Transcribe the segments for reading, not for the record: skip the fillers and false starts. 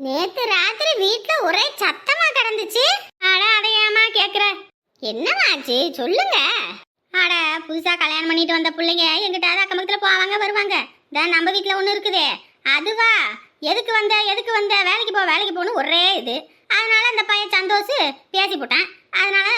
நேத்து ராத்திரி வீட்ல ஒரே சத்தமா கிடந்துச்சு. அட அடையாம கேக்குற என்னமாச்சு சொல்லுங்க. அட புதுசா கல்யாணம் பண்ணிட்டு வந்த பிள்ளைங்க எங்கிட்ட அக்கம் பக்கத்துல போவாங்க வருவாங்க. தான் நம்ம வீட்ல ஒண்ணு இருக்குதே அதுவா எதுக்கு வந்த வேலைக்கு போன்னு ஒரே இது. அதனால அந்த பையன் சந்தோஷ் பேசி போட்டான். அதனால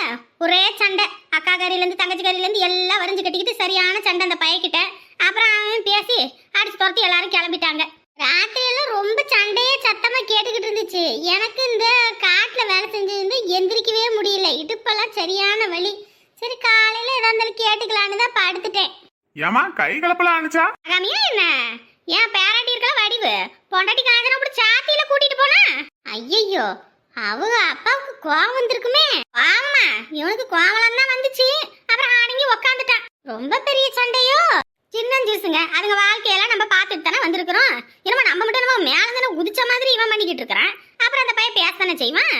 ஒரே சண்டை, அக்கா கறியில இருந்து தங்கச்சி கறியில இருந்து எல்லாம் வரைஞ்சு கட்டிக்கிட்டு சரியான சண்டை அந்த பையன்கிட்ட. அப்புறம் அவன் பேசி அடிச்சு துரத்தி எல்லாரும் கிளம்பிட்டாங்க. ராத்திரியில ரொம்ப சண்டையே சத்தமா கேட்டுக்கிட்டு இருந்துச்சு. எனக்கு இந்த காட்டுல வேலை செஞ்சிருந்து எந்திரிக்கவே முடியல, இடுப்பெல்லாம் சரியான வலி. சரி காலையில ஏதா இருந்தாலும் கேட்டுக்கலான்னு தான் படுத்துட்டேன். ஏமா கை கலப்பலாம் ஆனிச்சா? அகாமியா என்ன ஏன் பேராட்டி இருக்கா வடிவு பொண்டாட்டி காஞ்சனா அப்படி சாத்தியில கூட்டிட்டு போனா? ஐயோ அவங்க அப்பாவுக்கு கோவம் வந்திருக்குமே. ஆமா இவனுக்கு கோவம் தான் வந்துச்சு. அப்புறம் அடங்கி உக்காந்துட்டான். ரொம்ப பெரிய சண்டையோ சின்னஞ்சிருசுங்க. அதுங்க வாழ்க்கையெல்லாம் நம்ம பார்த்துட்டு தானே வந்திருக்கிறோம். என்னமோ நம்ம மட்டும் நம்ம மேல தானே உதிச்ச மாதிரி இவன் பண்ணிக்கிட்டு இருக்கிறான். அப்புறம் அந்த பையன் பேசத்தானே செய்வான்.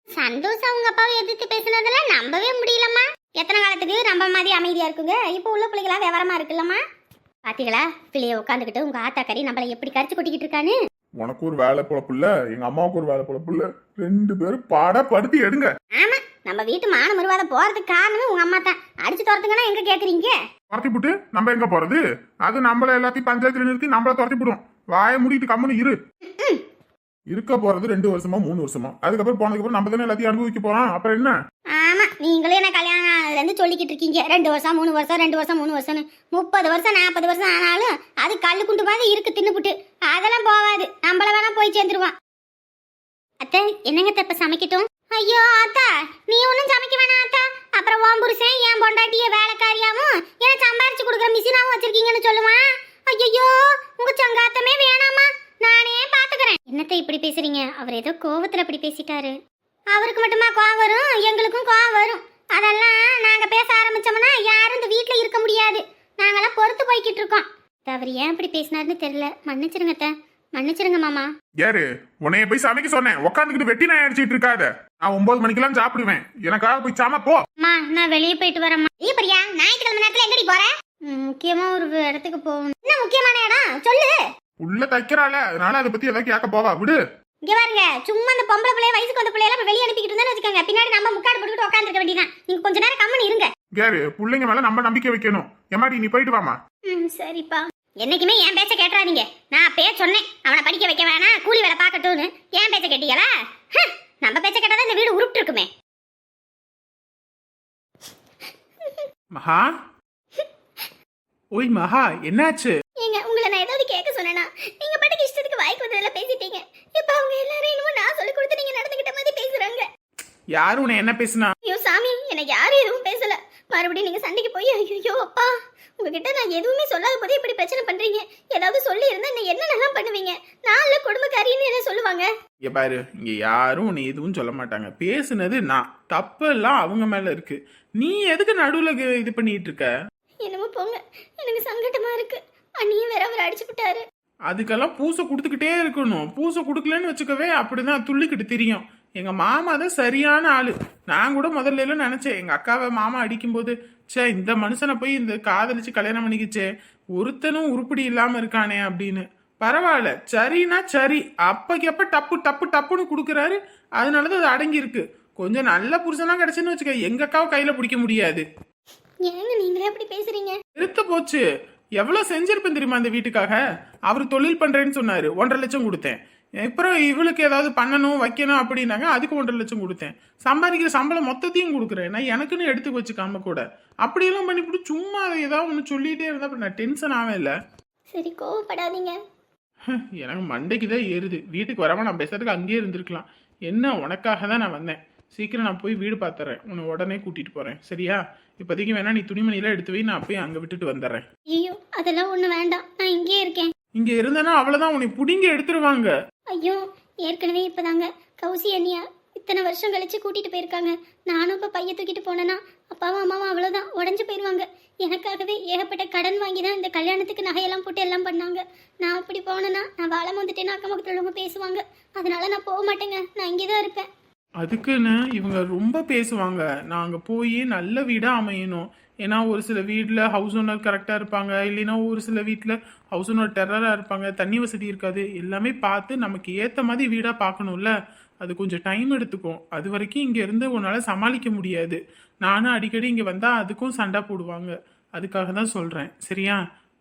சந்தோஷம் அவங்க அப்பாவை எதிர்த்து பேசுனதெல்லாம் நம்பவே முடியலம்மா. எத்தனை காலத்துக்கு நம்ம மாதிரி அமைதியா இருக்குங்க. இப்போ உள்ள பிள்ளைகளா விவரமா இருக்குல்லம்மா. பாத்தீங்களா பிள்ளைய உட்காந்துக்கிட்டு உங்க ஆத்தா கறி நம்மள எப்படி கரிச்சு கொட்டிக்கிட்டு இருக்கான்னு. உனக்கு ஒரு வேலை பொழப்புல, எங்க அம்மாவுக்கு ஒரு வேலை பொழப்புல, ரெண்டு பேரும் பாடப்படுத்தி எடுங்க. ஆமா நம்ம வீட்டு மான மருவாத போறதுக்கு காரணமே உங்க அம்மா தான். அடிச்சு துரத்துங்கன்னா எங்க கேக்குறீங்க? துரத்தி போட்டு நம்ம எங்க போறது? அது நம்மள எல்லாத்தையும் பஞ்சாயத்துல நிறுத்தி நம்மள துரத்தி போடும். வாயை மூடிட்டு கம்முன்னு இரு. இருக்க போறது 2 வருஷமா 3 வருஷமா, அதுக்கப்புறம் போனதுக்கப்புறம் நம்ம தானே எல்லாத்தையும் அனுபவிக்க போறோம். அப்புறம் என்ன? ஆமா நீங்களே என்ன கல்யாணம் இருந்து சொல்லிக்கிட்டு இருக்கீங்க 2 வருஷம் 3 வருஷம் 2 வருஷம் 3 வருஷம்னு. 30 வருஷம் 40 வருஷம் ஆனாலும் அது கல்லு குண்டு மாதிரி இருக்கு தின்னுபுட்டு. அதெல்லாம் போவாது, நம்மள வேணா போய் சேர்ந்துருவான். அத்தை என்னங்க தப்ப சமைக்கட்டும்? ஐயோ ஆத்தா நீ ஒன்னும் சமைக்க வேணாம் ஆத்தா. அப்புறம் ஓம் புருஷன் என் பொண்டாட்டிய வேலைக்காரியாவும் என்ன சம்பாரிச்சு கொடுக்குற மிஷினாவும் வச்சிருக்கீங்கன்னு சொல்லுவான். ஐயோ உங்க சங்காத்தமே வேணாமா, நானே பாத்துக்கிறேன். என்னத்தை இப்படி பேசுறீங்க? அவர் ஏதோ கோவத்துல அப்படி பேசிட்டாரு. அவருக்கு மட்டுமா கோவம் வரும், எங்களுக்கும் கோவம் வரும். அதெல்லாம் நாங்க பேச ஆரம்பிச்சோம்னா யாரும் இந்த வீட்டுல இருக்க முடியாது. நாங்கெல்லாம் பொறுத்து போய்கிட்டு இருக்கோம். அவர் ஏன் இப்படி பேசினாருன்னு தெரியல. மன்னிச்சிருங்க அத்தை, மன்னிச்சிருங்க மாமா. யாரு உன்னைய போய் சமைக்க சொன்னேன்? உட்காந்துக்கிட்டு வெட்டி நான் அடிச்சிட்டு இருக்காத. நான் 9 மணிக்கெல்லாம் சாப்பிடுவேன். எனக்காக போய் சாம போ. அம்மா நான் வெளியே போயிட்டு வரேம்மா. ஏ பிரியா ஞாயிற்றுக்கிழமை நேரத்துல எங்கடி போற? முக்கியமா ஒரு இடத்துக்கு போகணும். என்ன முக்கியமான இடம் சொல்லு. உள்ள தைக்கிறாள, அதனால அதை பத்தி ஏதாவது கேட்க போவா விடு. இங்க பாருங்க சும்மா அந்த பொம்பளை பிள்ளைய வயசுக்கு வந்த பிள்ளையெல்லாம் வெளியே அனுப்பிக்கிட்டு இருந்தா வச்சுக்கோங்க. பின்னாடி நம்ம முக்காடு போட்டுக்கிட்டு உட்காந்துருக்க வேண்டியதான். நீங்க கொஞ்ச நேரம் கம்மனு இருங்க. யாரு பிள்ளைங்க மேல நம்ம நம்பிக்கை வைக்கணும். எம்மாடி நீ போயிட்டு வாமா. சரிப்பா. என்னைக்குமே என் பேச்ச கேட்டுறாதீங்க. நான் அப்பயே சொன்னேன் அவனை படிக்க வைக்க வேணாம், கூலி வேலை பார்க்கட்டும்னு. என் பேச்ச கேட்டீங்களா? நம்ம பேச்ச கேட்டாதான் இந்த வீடு உருப்பிட்டு இருக்குமே. மகா, ஓய் மகா என்னாச்சு? ஏங்க உங்களை நான் ஏதாவது கேட்க சொன்னேனா? நீங்க பாட்டுக்கு இஷ்டத்துக்கு வாய்க்கு வந்ததெல்லாம் பேசிட்டீங்க. இப்ப அவங்க எல்லாரும் என்னமோ நான் சொல்லி கொடுத்து நீங்க நடந்துகிட்ட மாதிரி பேசுறாங்க. யாரு உன்னை என்ன பேசுனா? ஐயோ சாமி எனக்கு யாரும் எதுவும் பேசல. மறுபடியும் நீங்க சண்டைக்கு போய் ஐயோ அப்பா உங்ககிட்ட நான் எதுவுமே சொல்லாத போதே இப்படி பிரச்சனை பண்றீங்க. ஏதாவது சொல்லி இருந்தா என்னென்னலாம் பண்ணுவீங்க? நான்ல குடும்பக்காரின்னு என்ன சொல்லுவாங்க? இங்க பாரு, இங்க யாரும் உன்னை எதுவும் சொல்ல மாட்டாங்க. பேசுனது நான், தப்பெல்லாம் அவங்க மேல இருக்கு. நீ எதுக்கு நடுவுல இது பண்ணிட்டு இருக்க? என்னமோ போங்க, எனக்கு சங்கடமா இருக்கு. அண்ணியும் வேற அவர் அடிச்சு விட்டாரு. அதுக்கெல்லாம் பூசை கொடுத்துக்கிட்டே இருக்கணும். பூசை கொடுக்கலன்னு வச்சுக்கவே அப்படிதான் துள்ளிக்கிட்டு தெரியும். எங்க மாமா தான் சரியான ஆளு. நான் கூட முதல்ல எல்லாம் நினைச்சேன் எங்க அக்காவை மாமா அடிக்கும்போது, சே இந்த மனுஷனை போய் இந்த காதலிச்சு கல்யாணம் பண்ணிக்கிச்சே, ஒருத்தனும் உருப்படி இல்லாம இருக்கானே அப்படின்னு. பரவாயில்ல, சரினா சரி, அப்பக்கு அப்ப டப்பு டப்பு டப்புன்னு கொடுக்குறாரு. அதனாலதான் அது அடங்கி இருக்கு. கொஞ்சம் நல்ல புருஷனா கிடைச்சுன்னு வச்சுக்க, எங்க அக்காவை கையில பிடிக்க முடியாது. ஏங்க நீங்களே அப்படி பேசுறீங்க? எடுத்து போச்சு. எவ்வளவு செஞ்சிருப்பேன் தெரியுமா அந்த வீட்டுக்காக? அவர் தொழில் பண்றேன்னு சொன்னாரு, 1.5 லட்சம் கொடுத்தேன். அப்புறம் இவளுக்கு ஏதாவது பண்ணணும் வைக்கணும் அப்படின்னாங்க, அதுக்கு 1.5 லட்சம் கொடுத்தேன். சம்பாதிக்கிற சம்பளம் மொத்தத்தையும் கொடுக்குறேன். நான் எனக்குன்னு எடுத்து வச்சுக்காம கூட அப்படியெல்லாம் பண்ணிவிட்டு சும்மா அதை ஏதாவது ஒன்று சொல்லிட்டே இருந்தா அப்புறம் நான் டென்ஷன் ஆவே இல்லை. சரி கோவப்படாதீங்க. எனக்கு மண்டைக்கு தான் ஏறுது. வீட்டுக்கு வராம நான் பேசுறதுக்கு அங்கேயே இருந்திருக்கலாம். என்ன உனக்காக தான் நான் வந்தேன். சீக்கிரம் நான் போய் வீடு பார்த்துறேன், உன்னை உடனே கூட்டிட்டு போறேன் சரியா? இப்போதைக்கு வேணா நீ துணிமணியெல்லாம் எடுத்து போய் நான் போய் அங்கே விட்டுட்டு வந்துடுறேன். ஐயோ அதெல்லாம் ஒண்ணு வேண்டாம், நான் இங்கே இருக்கேன். இங்க இருந்தேன்னா அவ்வளவுதான், உன்னை புடிங்க எடுத்துருவாங்க. ஐயோ ஏற்கனவே இப்பதாங்க கௌசி அண்ணியா இத்தனை வருஷம் கழிச்சு கூட்டிட்டு போயிருக்காங்க. நானும் இப்ப பைய தூக்கிட்டு போனேன்னா அப்பாவும் அம்மாவும் அவ்வளவுதான் உடஞ்சு போயிருவாங்க. எனக்காகவே ஏகப்பட்ட கடன் வாங்கி தான் இந்த கல்யாணத்துக்கு நகையெல்லாம் போட்டு எல்லாம் பண்ணாங்க. நான் அப்படி போனேன்னா நான் வாழ வந்துட்டேன்னு அக்கம் பக்கத்துல உள்ளவங்க பேசுவாங்க. அதனால நான் போக மாட்டேங்க, நான் இங்கேதான் இருப்பேன். அதுக்குன்னு இவங்க ரொம்ப பேசுவாங்க. நாங்க போய் நல்ல வீடா அமையணும். ஏன்னா ஒரு சில வீட்டில் ஹவுஸ் ஓனர் கரெக்டாக இருப்பாங்க, இல்லைன்னா ஒரு சில வீட்டில் ஹவுஸ் ஓனர் டெரராக இருப்பாங்க, தண்ணி வசதி இருக்காது. எல்லாமே பார்த்து நமக்கு ஏற்ற மாதிரி வீடாக பார்க்கணும்ல. அது கொஞ்சம் டைம் எடுத்துக்கும். அது வரைக்கும் இங்கே இருந்து உன்னால் சமாளிக்க முடியாது. நானும் அடிக்கடி இங்கே வந்தால் அதுக்கும் சண்டை போடுவாங்க. அதுக்காக தான் சொல்கிறேன். சரியா?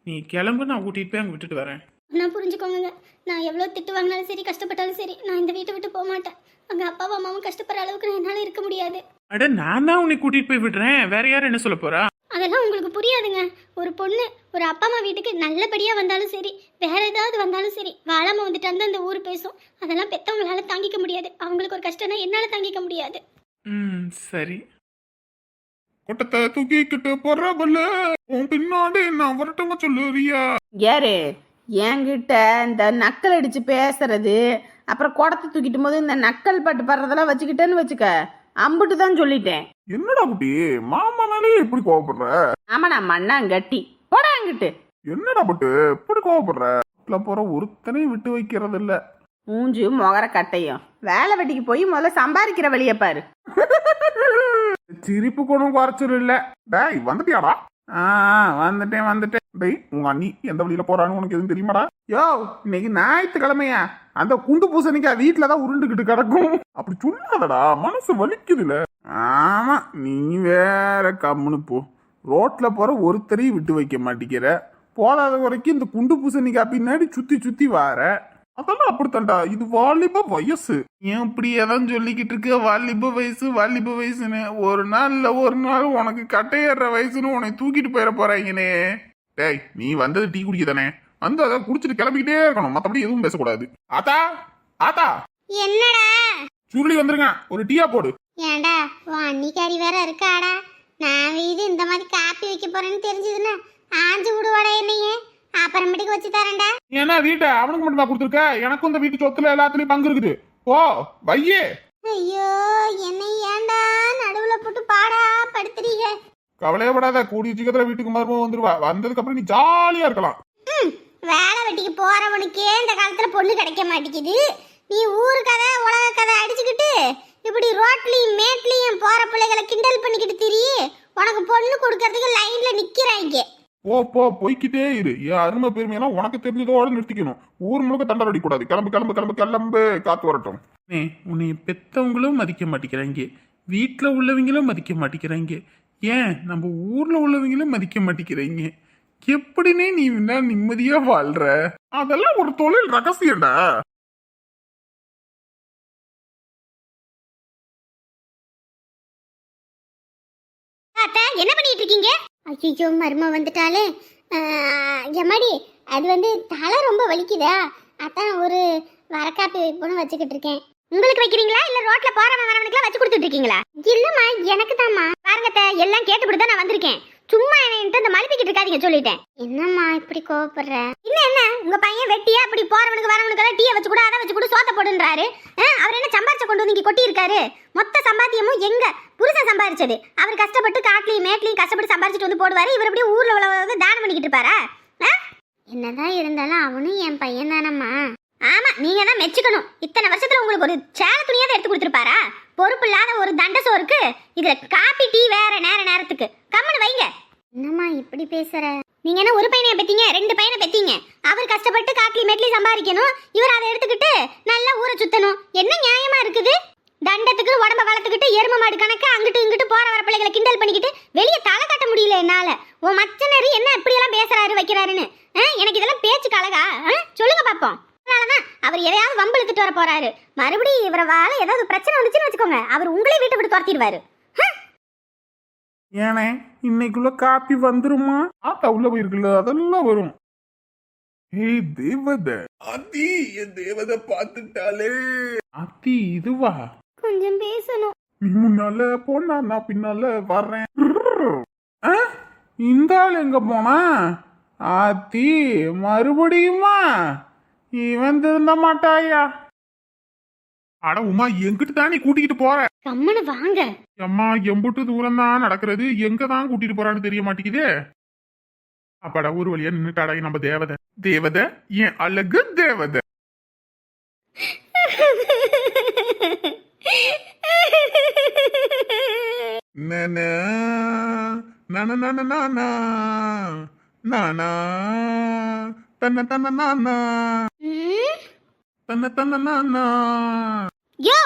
நீ கிளம்பு, நான் கூட்டிகிட்டு போய் அங்கே விட்டுட்டு வரேன். நான் புரிஞ்சுக்கோங்க, நான் எவ்வளோ திட்டு வாங்கினாலும் சரி, கஷ்டப்பட்டாலும் சரி, நான் இந்த வீட்டை விட்டு போக மாட்டேன். அங்கே அப்பாவும் அம்மாவும் கஷ்டப்படுற அளவுக்கு நான் என்னால் இருக்க முடியாது. அட நான் தான் உன்னை கூட்டிகிட்டு போய் விடுறேன். வேற யார் என்ன சொல்ல போறா? அதெல்லாம் உங்களுக்கு புரியாதுங்க. ஒரு பொண்ணு ஒரு அப்பா அம்மா வீட்டுக்கு நல்லபடியாக வந்தாலும் சரி, வேற ஏதாவது வந்தாலும் சரி, வாழாமல் வந்துட்டு அந்த ஊர் பேசும். அதெல்லாம் பெற்றவங்களால தாங்கிக்க முடியாது. அவங்களுக்கு ஒரு கஷ்டம்னா என்னால் தாங்கிக்க முடியாது. சரி. கொட்டத்தை தூக்கிக்கிட்டு போறவல்ல உன் பின்னாடி நான் வரட்டுமா சொல்லுறியா? யாரு என்கிட்ட இந்த நக்கல் அடிச்சு பேசுறது, அப்புறம் குடத்தை தூக்கிட்டு போது இந்த நக்கல் பாட்டு பாடுறதெல்லாம் வச்சுக்கிட்டேன்னு வச்சுக்க, அம்புட்டு தான் சொல்லிட்டேன். என்னடா குட்டி, மாமா மேலே இப்படி கோவப்படுற? ஆமாடா மண்ணாங்கட்டி, போடா அங்கிட்டு. என்னடா பட்டு இப்படி கோவப்படுற? வீட்டுல போற ஒருத்தனையும் விட்டு வைக்கிறது இல்ல. மூஞ்சு மொகர கட்டையும் வேலை வெட்டிக்கு போய் முதல்ல சம்பாதிக்கிற வழியை பாரு. சிரிப்பு கொண்டும் குறைச்சல் இல்ல. டேய் வந்துட்டியாடா? வந்துட்டேன். டேய் உங்க அண்ணி எந்த வழியில போறான்னு உனக்கு எதுவும் தெரியுமாடா? யோ இன்னைக்கு ஞாயிற்றுக்கிழமையா, அந்த குண்டு பூசணிக்கா வீட்டுலதான் உருண்டுகிட்டு கிடக்கும். அப்படி சொல்லாதடா, மனசு வலிக்குதுல. ஆமா நீ வேற கம்முன்னு போ. ரோட்ல போற ஒருத்தரையும் விட்டு வைக்க மாட்டேங்கிற. போதாத வரைக்கும் இந்த குண்டு பூசணிக்கா பின்னாடி சுத்தி சுத்தி வார. அதெல்லாம் அப்படித்தான்டா, இது வாலிப வயசு. ஏன் இப்படி எதான் சொல்லிக்கிட்டு இருக்க? வாலிப வயசுன்னு ஒரு நாள் உனக்கு கட்டையேற வயசுன்னு உன்னை தூக்கிட்டு போயிட போறாங்கனே. டேய் நீ வந்தது டீ குடிக்க தானே, வந்து அதை குடிச்சிட்டு கிளம்பிக்கிட்டே இருக்கணும். மத்தபடி எதுவும் பேசக்கூடாது. ஆத்தா என்னடா சுருளி வந்துருங்க, ஒரு டீயா போடு. ஏண்டா உன் அன்னிக்காரி வேற இருக்காடா. நான் வீடு இந்த மாதிரி காப்பி வைக்க போறேன்னு தெரிஞ்சதுன்னா ஆஞ்சு விடுவாடா என்னையே. அப்புறமேட்டுக்கு வச்சு தரேன்டா. ஏன்னா வீட்டை அவனுக்கு மட்டும் கொடுத்துருக்க, எனக்கும் இந்த வீட்டு சொத்துல எல்லாத்துலயும் பங்கு இருக்குது. ஓ வையே. ஐயோ என்னை ஏண்டா நடுவுல போட்டு பாடா படுத்துறீங்க. கவலையப்படாத, கூடிய சீக்கிரத்துல வீட்டுக்கு மருமக வந்துருவா. வந்ததுக்கு அப்புறம் நீ ஜாலியா இருக்கலாம். வேலை வெட்டிக்கு போறவனுக்கே இந்த காலத்துல பொண்ணு கிடைக்க மாட்டேங்குது. நீ ஊரு கதை உலக கதை அடிச்சுக்கிட்டு இப்படி ரோட்லயும் மேட்லயும் போற பிள்ளைகளை கிண்டல் பண்ணிக்கிட்டு திரி. உனக்கு பொண்ணு கொடுக்கறதுக்கு லைன்ல நிக்கிறாங்க. போ போய்கிட்டே இரு. என் அருமை பெருமையெல்லாம் உனக்கு தெரிஞ்சதோட நிறுத்திக்கணும். ஊர் முழுக்க தண்டை அடிக்கூடாது. கிளம்பு காத்து வரட்டும். உன்னை பெத்தவங்களும் மதிக்க மாட்டேங்கிறாங்க, வீட்டுல உள்ளவங்களும் மதிக்க மாட்டேங்கிறாங்க, ஏன் நம்ம ஊர்ல உள்ளவங்களும் மதிக்க மாட்டேங்கிறாங்க. எப்படின்னே நீ நிம்மதியா வாழ்ற? அதெல்லாம் ஒரு தொழில் ரகசியம்டா. என்ன பண்ணிட்டு இருக்கீங்க? ஐயோ மர்ம வந்துட்டாலே. எம்மாடி அது தலை ரொம்ப வலிக்குதா, அதான் ஒரு வரக்காப்பி வைப்போன்னு வச்சுக்கிட்டு இருக்கேன். உங்களுக்கு வைக்கிறீங்களா இல்ல ரோட்ல போறவங்க வரவனுக்குலாம் வச்சு கொடுத்துட்டு இருக்கீங்களா? இல்லம்மா எனக்கு தாம்மா. பாருங்க எல்லாம் கேட்டுவிட்டு தான் நான் வந்திருக்கேன். சும்மா என்ன இந்த மழுப்பிக்கிட்டு இருக்காதீங்க சொல்லிட்டேன். என்னம்மா இப்படி கோவப்படுற? என்ன உங்க பையன் வெட்டியா அப்படி போறவனுக்கு வரவனுக்கு டீயை வச்சு கூட அதை வச்சு கூட சோத்த போடுன்றாரு. அவர் என்ன சம்பாரிச்ச கொண்டு வந்து இங்க கொட்டி இருக்காரு? மொத்த சம்பாத்தியமும் எங்க புருஷன் சம்பாரிச்சது. அவர் கஷ்டப்பட்டு காட்டுலயும் மேட்லயும் கஷ்டப்பட்டு சம்பாரிச்சிட்டு வந்து போடுவாரு. இவர் அப்படியே ஊர்ல உள்ள தானம் பண்ணிக்கிட்டு இருப்பாரா? என்னதான் இருந்தாலும் அவனும் என் பையன் தானம்மா. ஆமா நீங்க தான் மெச்சுக்கணும். இத்தனை வருஷத்துல உங்களுக்கு ஒரு சேல துணியாவது எடுத்து கொடுத்துருப்பாரா? பொறுப்பு இல்லாத ஒரு தண்ட சோறுக்கு இதுல காப்பி டீ வேற நேரத்துக்கு. கம்முன்னு வைங்க. என்னம்மா இப்படி பேசுற? நீங்க என்ன ஒரு பையனை பெத்தீங்க, 2 பையனை பெத்தீங்க. அவர் கஷ்டப்பட்டு காட்லி மெட்லி சம்பாதிக்கணும், இவர் அதை எடுத்துக்கிட்டு நல்லா ஊரை சுத்தணும். என்ன நியாயமா இருக்குது? தண்டத்துக்கு உடம்ப வளர்த்துக்கிட்டு எரும மாடு கணக்கு அங்கிட்டு இங்கிட்டு போற வர பிள்ளைகளை கிண்டல் பண்ணிக்கிட்டு வெளியே தலை கட்ட முடியல என்னால. உன் மச்சனரு என்ன இப்படி எல்லாம் பேசுறாரு வைக்கிறாருன்னு எனக்கு இதெல்லாம் பேச்சு கழகா? சொல்லுங்க பாப்போம். அதனாலதான் அவர் எதையாவது வம்பு இழுத்துட்டு வர போறாரு. மறுபடியும் இவரை வாழ ஏதாவது பிரச்சனை வந்துச்சுன்னு வச்சுக்கோங்க, அவர் உங்களே வீட்டை விட்டு துரத்திடுவாரு. ஏனே இன்னைக்குள்ள காப்பி வந்துருமா? ஆத்தா உள்ள போயிருக்குல்ல, அதெல்லாம் வரும். ஏய் தேவதை, அதி என் தேவதை பாத்துட்டாலே. அத்தி இதுவா? கொஞ்சம் பேசணும். நீ முன்னால போனா நான் பின்னால வர்றேன். இந்த ஆள் எங்க போனா? அத்தி மறுபடியுமா? இவன் திருந்த மாட்டாயா? அட உமா, எங்கிட்டு தான் நீ கூட்டிக்கிட்டு போற? கம்மனு வாங்க. அம்மா எம்புட்டு தூரம் தான் நடக்கிறது, எங்க தான் கூட்டிட்டு போறான்னு தெரிய மாட்டேங்குதே. அப்பாடா ஒரு வழியா நின்னுட்டாடா நம்ம தேவதை. தேவதை என் அழகு தேவதை. நானா நானா நானா நானா தன்ன தன்ன நானா ம்? தன்ன தன்ன நானா. யோ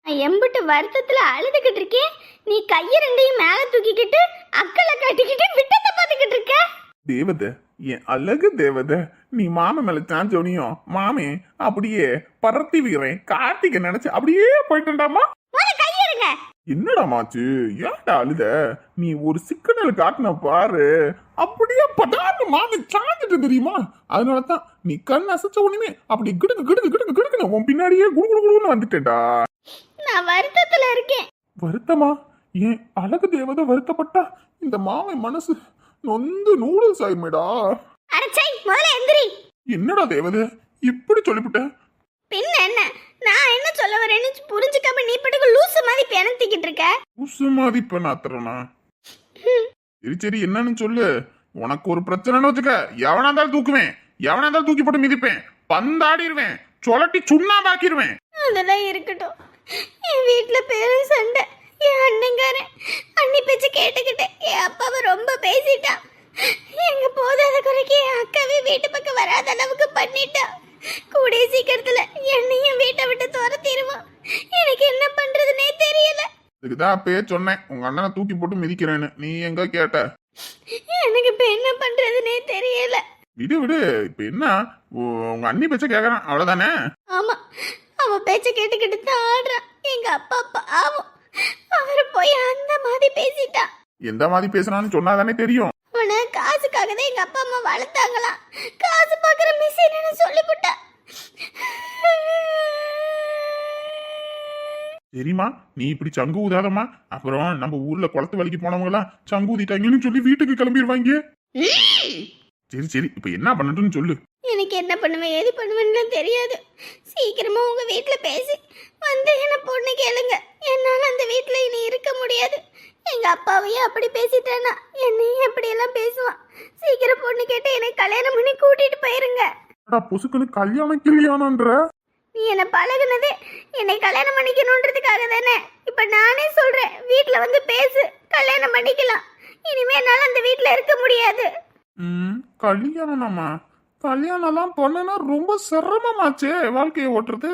நான் எம்பிட்டு வருத்தத்துல அழுதுகிட்டு இருக்கேன், நீ கைய ரெண்டையும் மேல தூக்கிக்கிட்டு அக்கலை கட்டிக்கிட்டு விட்டத்தை பார்த்துக்கிட்டு இருக்க. தேவதை, என் அழகு தேவதை, நீ மாமன் மேல சாஞ்சோனியும் மாமே அப்படியே பறத்தி வீரன் கார்த்திகை நினைச்சு அப்படியே போயிட்டேன்டாமா. முதல்ல கையெடுங்க. என்னடா மாச்சு, ஏன்டா அழுத? நீ ஒரு சிக்கனல் காட்டின பாரு, அப்படியே படான்னு மாமி சாஞ்சிட்டு தெரியுமா? அதனாலதான் நீ கண் அசைச்ச உடனே அப்படி கிடுக்கு கிடுக்கு கிடுக்கு கிடுக்குன்னு உன் பின்னாடியே குடு குடு குடுன்னு வந்துட்டேன்டா. நான் வருத்தத்துல இருக்கேன். வருத்தமா? ஏன் அழகு தேவதை வருத்தப்பட்டா இந்த மாமன் மனசு நொந்து நூடுல்ஸ் ஆயிருமேடா. அடச்சை, முதல்ல எந்திரி. என்னடா தேவதை இப்படி சொல்லிவிட்ட? பின்ன என்ன, நான் என்ன சொல்ல வரேன்னு புரிஞ்சுக்காம நீ பட்டுக்கு லூசு மாதிரி பெணத்திக்கிட்டு இருக்க. உசுமாதி பண்ணாத்துறனா? சரி சரி, என்னன்னு சொல்லு. உனக்கு ஒரு பிரச்சனைன்னு வச்சுக்க, எவனா இருந்தாலும் தூக்குவேன், எவனா இருந்தாலும் தூக்கி போட்டு மிதிப்பேன், பந்தாடிடுவேன், சொலட்டி சுண்ணாம்பாக்கிடுவேன். அதெல்லாம் இருக்கட்டும். என் வீட்டுல பெரும் சண்டை. என் அண்ணங்காரன் அண்ணி பேச்சு கேட்டுக்கிட்டு என் அப்பாவை ரொம்ப பேசிட்டான். எங்க போதாத குறைக்கு என் அக்காவே வீட்டு பக்கம் வராத அளவுக்கு பண்ணிட்டான். கூடிய சீக்கிரத்துல என்னையும் வீட்டை விட்டு துரத்திடுவான். எனக்கு என்ன பண்றதுன்னே தெரியல. இதுக்குதான் அப்பயே சொன்னேன் உங்க அண்ணனை தூக்கி போட்டு மிதிக்கிறேன்னு. நீ எங்க கேட்ட? எனக்கு இப்ப என்ன பண்றதுன்னே தெரியல. விடு விடு, இப்ப என்ன உங்க அண்ணி பேச்ச கேக்குறான் அவ்வளவுதானே? ஆமா, அவ பேச்ச கேட்டுக்கிட்டு தான் ஆடுறான். எங்க அப்பா பாவம், அவரு போய் அந்த மாதிரி பேசிட்டான். எந்த மாதிரி பேசுறான்னு சொன்னாதானே தெரியும். அவனை காசுக்காக தான் எங்க அப்பா அம்மா வளர்த்தாங்களாம். காசு பாக்குற மிஷின்னு சொல்லிவிட்டா. சரிம்மா, நீ இப்படி சங்கு ஊதாதம்மா, அப்புறம் நம்ம ஊர்ல குளத்து வலிக்கு போனவங்க எல்லாம் சங்கு ஊதிட்டாங்கன்னு சொல்லி வீட்டுக்கு கிளம்பிடுவாங்க. சரி சரி, இப்ப என்ன பண்ணட்டும்னு சொல்லு. எனக்கு என்ன பண்ணுவேன் ஏது பண்ணுவேன்னு தெரியாது. சீக்கிரமா உங்க வீட்டுல பேசி வந்து என்ன பொண்ணு கேளுங்க. என்னால அந்த வீட்டுல இனி இருக்க முடியாது. எங்க அப்பாவையும் அப்படி பேசிட்டேன்னா என்னையும் எப்படி எல்லாம் பேசுவான். சீக்கிரம் பொண்ணு கேட்டு என்னை கல்யாணம் பண்ணி கூட்டிட்டு போயிருங்க. பொசுக்குன்னு கல்யாணம்ன்ற நீ என்ன பழகுனதே என்னை கல்யாணம் பண்ணிக்கணுன்றதுக்காக தானே. இப்ப நானே சொல்றேன், வீட்டுல வந்து பேசு, கல்யாணம் பண்ணிக்கலாம். இனிமே என்னால அந்த வீட்டுல இருக்க முடியாது. கல்யாணமா? கல்யாணம் எல்லாம் பண்ணனா ரொம்ப சிரமமாச்சே வாழ்க்கையை ஓட்டுறது.